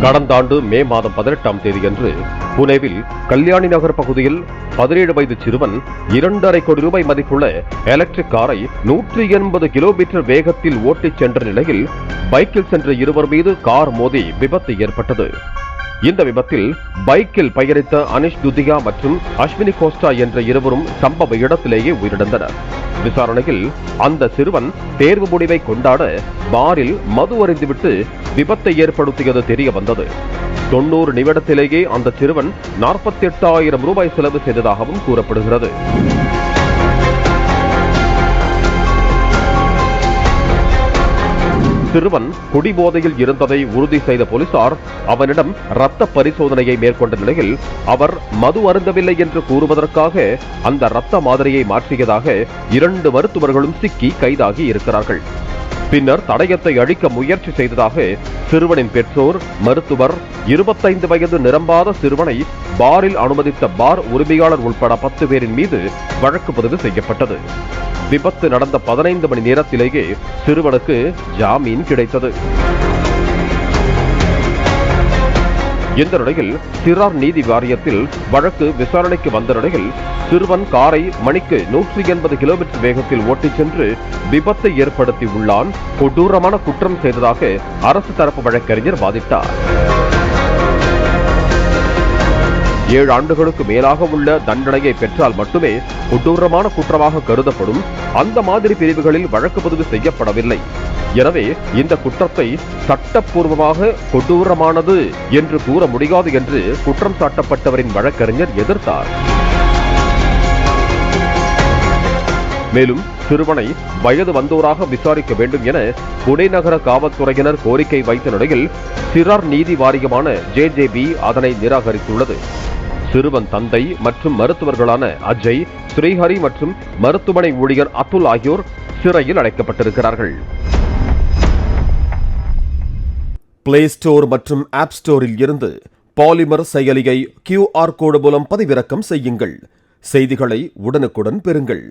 கடந்த ஆண்டு மே மாதம் 18ஆம் தேதியன்று புனேவில் கல்யாணி நகர் பகுதியில் 17 வயது சிறுவன் 2.5 கோடி ரூபாய் மதிப்புள்ள எலக்ட்ரிக் காரை 180 கிலோமீட்டர் வேகத்தில் ஓட்டிச் சென்ற நிலையில் பைக்கில் சென்ற இருவர் மீது கார் மோதி விபத்து ஏற்பட்டது. இந்த விபத்தில் பைக்கில் பயணித்த அனிஷ் துதியா மற்றும் அஸ்வினி கோஸ்டா என்ற இருவரும் சம்பவ இடத்திலேயே உயிரிழந்தனர். விசாரணையில் அந்த சிறுவன் தேர்வு முடிவை கொண்டாட பாரில் மது அருந்திவிட்டு விபத்தை ஏற்படுத்தியது தெரிய வந்தது. 90 நிமிடத்திலேயே அந்த சிறுவன் 48,000 ரூபாய் செலவு செய்ததாகவும் கூறப்படுகிறது. சிறுவன் குடிபோதையில் இருந்ததை உறுதி செய்த போலீசார் அவனிடம் இரத்த பரிசோதனையை மேற்கொண்ட நிலையில் அவர் மது அருந்தவில்லை என்று கூறுவதற்காக அந்த இரத்த மாதிரியை மாற்றியதாக 2 மருத்துவர்களும் சிக்கி கைதாகி இருக்கிறார்கள். பின்னர் தடயத்தை அழிக்க முயற்சி செய்ததாக சிறுவனின் பெற்றோர், மருத்துவர், 25 வயது நிரம்பாத சிறுவனை பாரில் அனுமதித்த பார் உரிமையாளர் உட்பட 10 பேரின் மீது வழக்கு பதிவு செய்யப்பட்டது. விபத்து நடந்த 15 மணி நேரத்திலேயே சிறுவனுக்கு ஜாமீன் கிடைத்தது. இந்த நிலையில் சிறார் நீதி வாரியத்தில் வழக்கு விசாரணைக்கு வந்த நிலையில் சிறுவன் காரை மணிக்கு 180 கிலோமீட்டர் வேகத்தில் ஓட்டிச் சென்று விபத்தை ஏற்படுத்தி உள்ளான், கொடூரமான குற்றம் செய்ததாக அரசு தரப்பு வழக்கறிஞர் வாதிட்டார். 7 ஆண்டுகளுக்கு மேலாக உள்ள தண்டனையை பெற்றால் மட்டுமே கொடூரமான குற்றமாக கருதப்படும். அந்த மாதிரி பிரிவுகளில் வழக்கு பதிவு செய்யப்படவில்லை. எனவே இந்த குற்றத்தை சட்டப்பூர்வமாக கொடூரமானது என்று கூற முடியாது என்று குற்றம் சாட்டப்பட்டவரின் வழக்கறிஞர் எதிர்த்தார். மேலும் சிறுவனை வயது வந்தோராக விசாரிக்க வேண்டும் என புனே நகர காவல்துறையினர் கோரிக்கை வைத்த நிலையில் சிறார் நீதி வாரியமான JJB அதனை நிராகரித்துள்ளது. சிறுவன் தந்தை மற்றும் மருத்துவர்களான அஜய், ஸ்ரீஹரி மற்றும் மருத்துவமனை ஊழியர் அதுல் ஆகியோர் சிறையில் அடைக்கப்பட்டிருக்கிறார்கள். பிளே ஸ்டோர் மற்றும் ஆப் ஸ்டோரில் இருந்து பாலிமர் செயலியை QR கோடு மூலம் பதிவிறக்கம் செய்யுங்கள். செய்திகளை உடனுக்குடன் பெறுங்கள்.